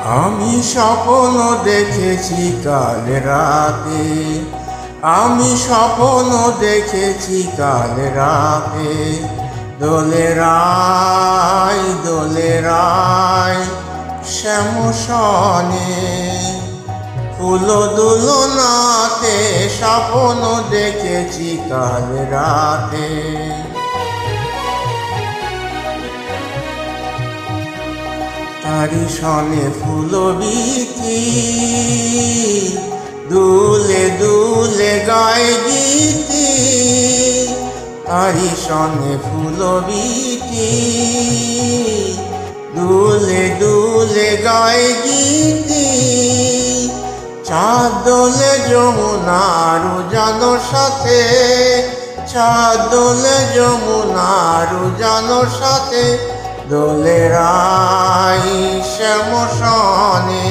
আমি স্বপ্ন দেখেছি কাল রাতে, আমি স্বপ্ন দেখেছি কাল রাতে। দোলে রায় দোলে রায় শ্যামসনে, ফুল দুলনাতে স্বপ্ন দেখেছি কাল রাতে। তারি সনে ফুল বিথি, দুলে দুলে গায় গীতি। তারি সনে ফুল বিথি, দুলে দুলে গায় গীতি। চাঁদ দোলে যমুনার উজানোর সাথে, চাঁদ দোলে যমুনার উজানোর সাথে। দোলে রায় শ্যামসনে,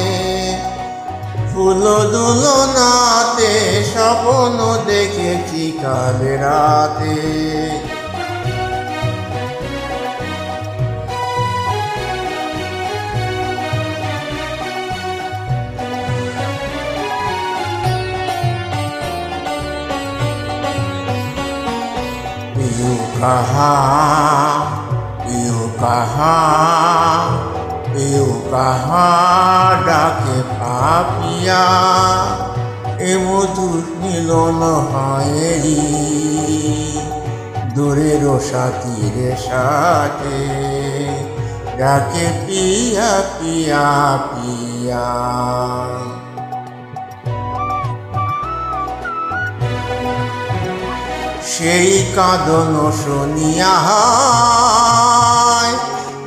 ফুল দুলনাতে স্বপ্ন দেখেছি কাল রাতে। पियू कहाँ डाके पापिया, এ মধুর মিলন হয়রি দূরের সাথীর সাথে। ডাকে পিয়া পিয়া পিয়া। সেই কাঁদন শুনিয়া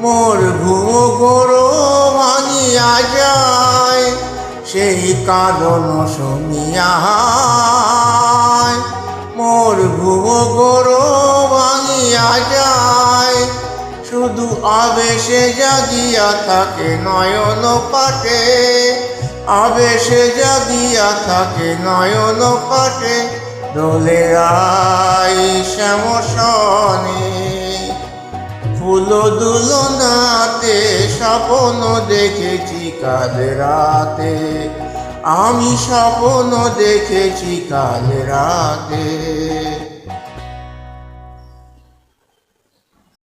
মোর ঘুম গরো ভাঙিয়া যায়। সেই কাঁদন শুনিয়া মোর ঘুম গরো ভাঙিয়া যায়। শুধু আবেশে জাগিয়া থাকে নয়ন পাটে, আবেশে জাগিয়া থাকে নয়ন পাটে। দোলে রায় শ্যামসনে, ফুল দুলনাতে স্বপ্ন দেখেছি কাল রাতে। আমি স্বপ্ন দেখেছি কাল রাতে।